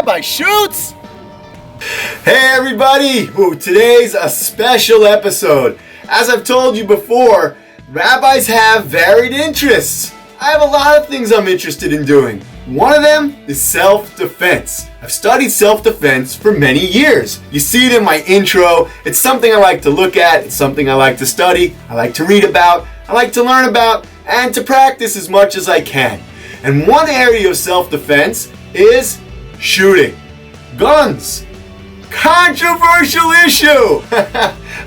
Rabbi Shoots! Hey everybody! Today's a special episode. As I've told you before, rabbis have varied interests. I have a lot of things I'm interested in doing. One of them is self-defense. I've studied self-defense for many years. You see it in my intro. It's something I like to look at. It's something I like to study. I like to read about. I like to learn about and to practice as much as I can. And one area of self-defense is shooting. Guns. Controversial issue!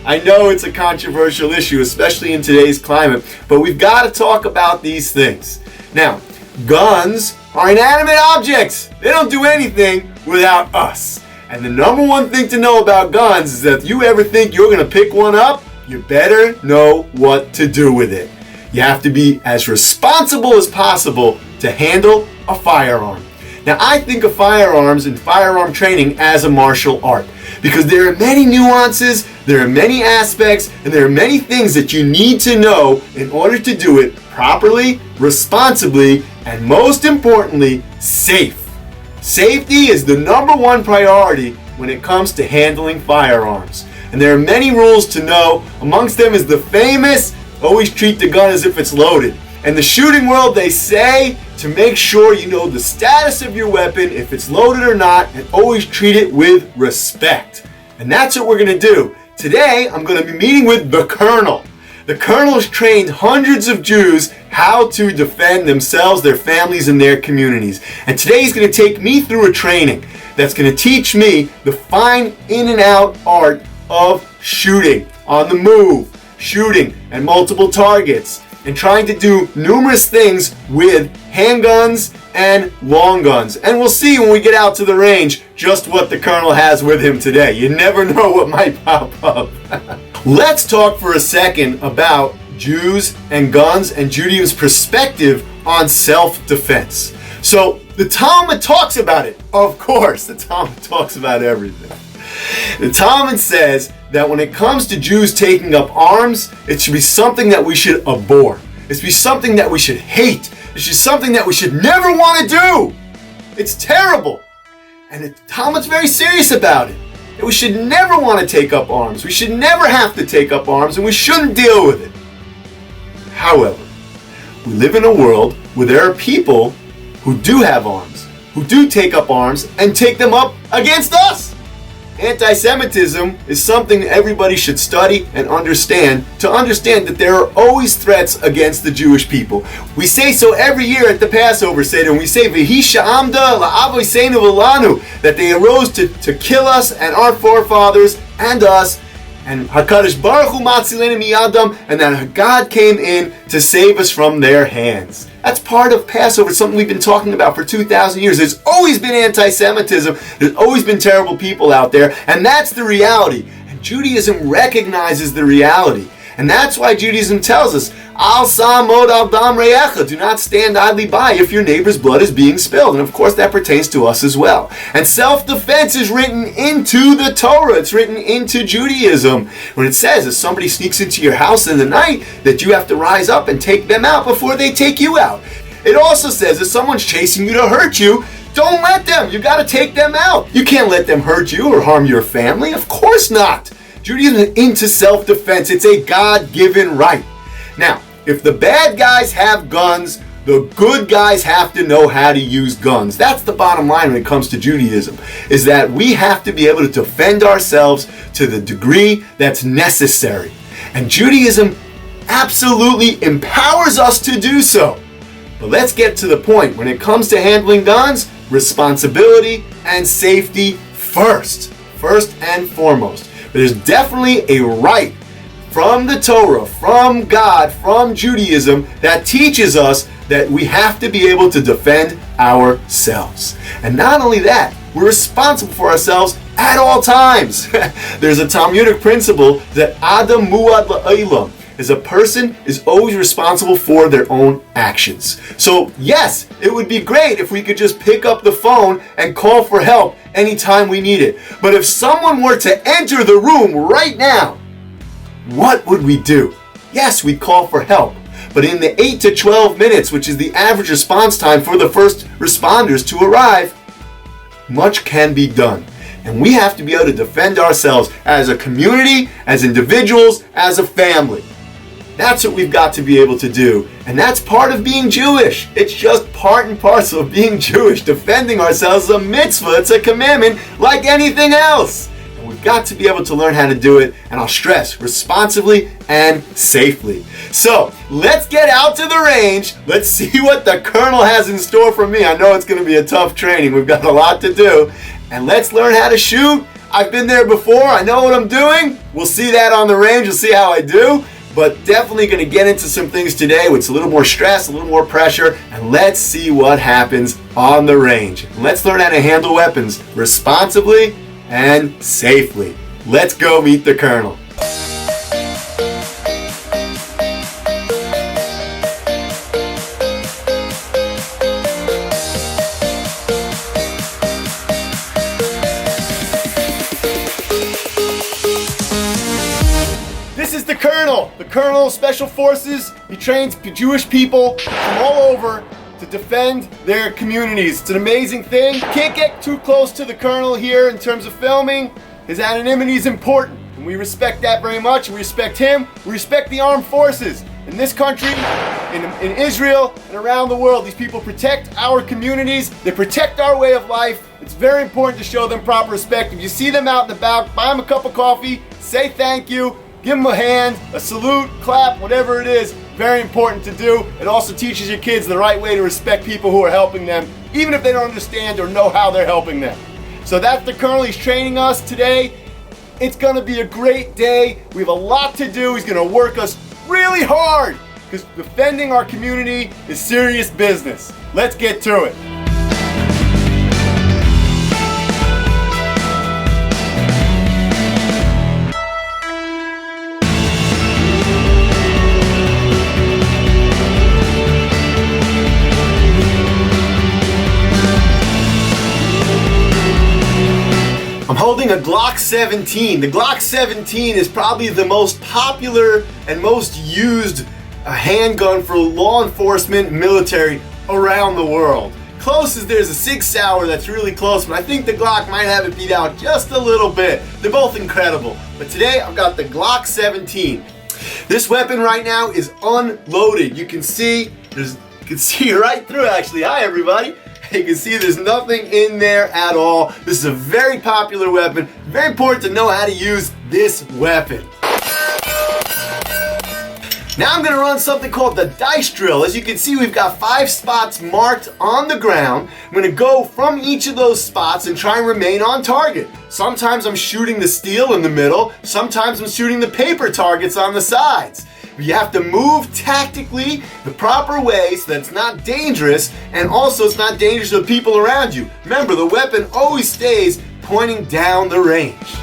I know it's a controversial issue, especially in today's climate, but we've got to talk about these things. Now, guns are inanimate objects. They don't do anything without us. And the number one thing to know about guns is that if you ever think you're going to pick one up, you better know what to do with it. You have to be as responsible as possible to handle a firearm. Now, I think of firearms and firearm training as a martial art because there are many nuances, there are many aspects, and there are many things that you need to know in order to do it properly, responsibly, and most importantly, safe. Safety is the number one priority when it comes to handling firearms. And there are many rules to know. Amongst them is the famous, always treat the gun as if it's loaded. In the shooting world, they say to make sure you know the status of your weapon, if it's loaded or not, and always treat it with respect. And that's what we're going to do. Today, I'm going to be meeting with the Colonel. The Colonel has trained hundreds of Jews how to defend themselves, their families, and their communities. And today he's going to take me through a training that's going to teach me the fine in and out art of shooting on the move, shooting at multiple targets, and trying to do numerous things with handguns and long guns. And we'll see when we get out to the range just what the Colonel has with him today. You never know what might pop up. Let's talk for a second about Jews and guns and Judaism's perspective on self-defense. So the Talmud talks about it. Of course, the Talmud talks about everything. The Talmud says that when it comes to Jews taking up arms, it should be something that we should abhor. It should be something that we should hate. It should be something that we should never want to do. It's terrible. And the Talmud's very serious about it. That we should never want to take up arms. We should never have to take up arms, and we shouldn't deal with it. However, we live in a world where there are people who do have arms, who do take up arms and take them up against us. Anti-Semitism is something everybody should study and understand to understand that there are always threats against the Jewish people. We say so every year at the Passover Seder, and we say V'hi sha'amda la'avoseinu v'lanu, that they arose to kill us and our forefathers and us, and HaKadosh Baruch Hu matzilenu miyadam, and that God came in to save us from their hands. That's part of Passover, something we've been talking about for 2,000 years. There's always been anti-Semitism. There's always been terrible people out there, and that's the reality. And Judaism recognizes the reality. And that's why Judaism tells us, Al sa'amod al dam re'echa, do not stand idly by if your neighbor's blood is being spilled. And of course that pertains to us as well. And self-defense is written into the Torah. It's written into Judaism. When it says if somebody sneaks into your house in the night, that you have to rise up and take them out before they take you out. It also says if someone's chasing you to hurt you, don't let them. You got to take them out. You can't let them hurt you or harm your family. Of course not. Judaism is into self-defense. It's a God-given right. Now, if the bad guys have guns, the good guys have to know how to use guns. That's the bottom line when it comes to Judaism, is that we have to be able to defend ourselves to the degree that's necessary. And Judaism absolutely empowers us to do so. But let's get to the point. When it comes to handling guns, responsibility and safety first and foremost. But there's definitely a right from the Torah, from God, from Judaism that teaches us that we have to be able to defend ourselves. And not only that, we're responsible for ourselves at all times. There's a Talmudic principle that Adam muad la'olam, is a person is always responsible for their own actions. So yes, it would be great if we could just pick up the phone and call for help anytime we need it. But if someone were to enter the room right now, what would we do? Yes, we'd call for help. But in the 8 to 12 minutes, which is the average response time for the first responders to arrive, much can be done. And we have to be able to defend ourselves as a community, as individuals, as a family. That's what we've got to be able to do. And that's part of being Jewish. It's just part and parcel of being Jewish. Defending ourselves is a mitzvah. It's a commandment like anything else. And we've got to be able to learn how to do it. And I'll stress, responsibly and safely. So let's get out to the range. Let's see what the Colonel has in store for me. I know it's going to be a tough training. We've got a lot to do. And let's learn how to shoot. I've been there before. I know what I'm doing. We'll see that on the range. We'll see how I do. But definitely going to get into some things today with a little more stress, a little more pressure, and let's see what happens on the range. Let's learn how to handle weapons responsibly and safely. Let's go meet the Colonel. The Colonel of Special Forces. He trains Jewish people from all over to defend their communities. It's an amazing thing. You can't get too close to the Colonel here in terms of filming. His anonymity is important, and we respect that very much. We respect him. We respect the armed forces in this country, in Israel, and around the world. These people protect our communities. They protect our way of life. It's very important to show them proper respect. If you see them out and about, buy them a cup of coffee, say thank you. Give them a hand, a salute, clap, whatever it is. Very important to do. It also teaches your kids the right way to respect people who are helping them, even if they don't understand or know how they're helping them. So that's the Colonel. He's training us today. It's going to be a great day. We have a lot to do. He's going to work us really hard because defending our community is serious business. Let's get to it. I'm holding a Glock 17. The Glock 17 is probably the most popular and most used handgun for law enforcement, military around the world. Closest, there's a 6 Sauer that's really close, but I think the Glock might have it beat out just a little bit. They're both incredible. But today I've got the Glock 17. This weapon right now is unloaded. You can see right through it actually. Hi everybody. You can see there's nothing in there at all. This is a very popular weapon. Very important to know how to use this weapon. Now I'm going to run something called the dice drill. As you can see, we've got 5 spots marked on the ground. I'm going to go from each of those spots and try and remain on target. Sometimes I'm shooting the steel in the middle. Sometimes I'm shooting the paper targets on the sides. You have to move tactically the proper way so that it's not dangerous, and also it's not dangerous to the people around you. Remember, the weapon always stays pointing down the range.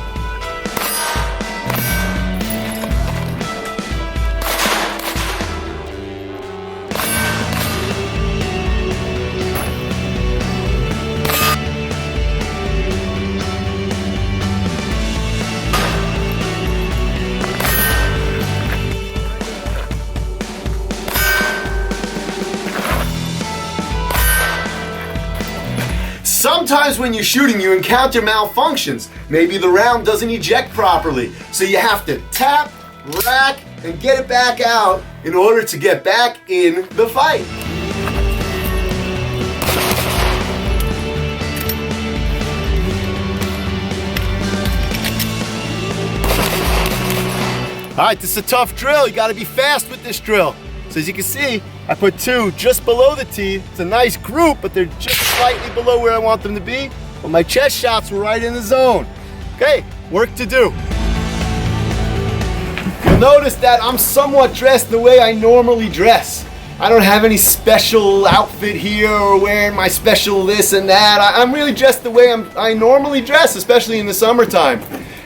Sometimes when you're shooting, you encounter malfunctions. Maybe the round doesn't eject properly. So you have to tap, rack, and get it back out in order to get back in the fight. All right, this is a tough drill. You got to be fast with this drill. So as you can see, I put 2 just below the tee. It's a nice group, but they're just slightly below where I want them to be. But my chest shots were right in the zone. Okay, work to do. You'll notice that I'm somewhat dressed the way I normally dress. I don't have any special outfit here or wearing my special this and that. I'm really dressed the way I normally dress, especially in the summertime.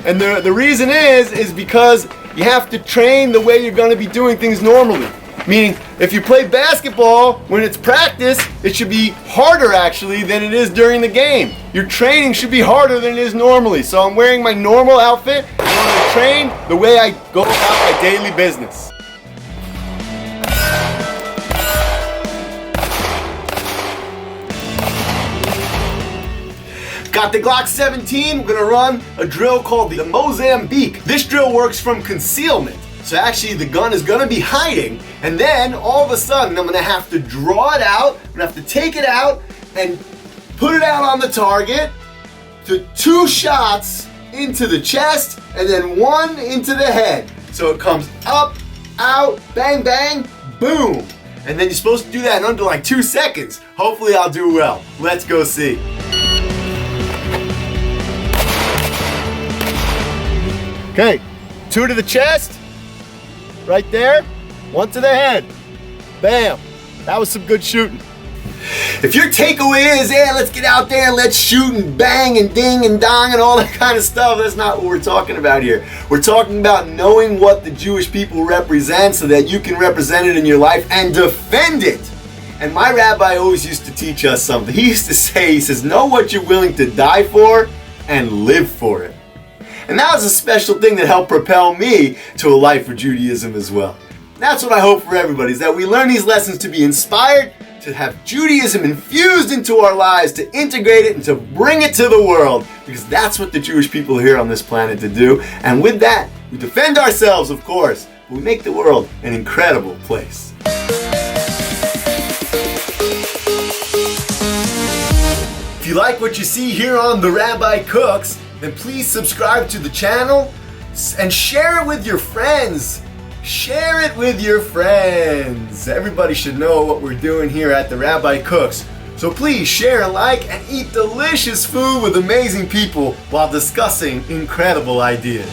And the reason is because you have to train the way you're going to be doing things normally. Meaning, if you play basketball, when it's practice, it should be harder actually than it is during the game. Your training should be harder than it is normally. So I'm wearing my normal outfit in order to train the way I go about my daily business. Got the Glock 17, we're gonna run a drill called the Mozambique. This drill works from concealment. So actually the gun is gonna be hiding, and then all of a sudden I'm gonna have to draw it out, I'm gonna have to take it out and put it out on the target to 2 shots into the chest and then 1 into the head. So it comes up, out, bang, bang, boom. And then you're supposed to do that in under like 2 seconds. Hopefully I'll do well. Let's go see. Okay, 2 to the chest, right there, 1 to the head. Bam, that was some good shooting. If your takeaway is, yeah, let's get out there and let's shoot and bang and ding and dong and all that kind of stuff, that's not what we're talking about here. We're talking about knowing what the Jewish people represent so that you can represent it in your life and defend it. And my rabbi always used to teach us something. He used to say, he says, know what you're willing to die for and live for it. And that was a special thing that helped propel me to a life for Judaism as well. That's what I hope for everybody, is that we learn these lessons to be inspired, to have Judaism infused into our lives, to integrate it and to bring it to the world, because that's what the Jewish people are here on this planet to do. And with that, we defend ourselves, of course, but we make the world an incredible place. If you like what you see here on The Rabbi Cooks, then please subscribe to the channel and share it with your friends. Share it with your friends. Everybody should know what we're doing here at The Rabbi Cooks. So please share, like, and eat delicious food with amazing people while discussing incredible ideas.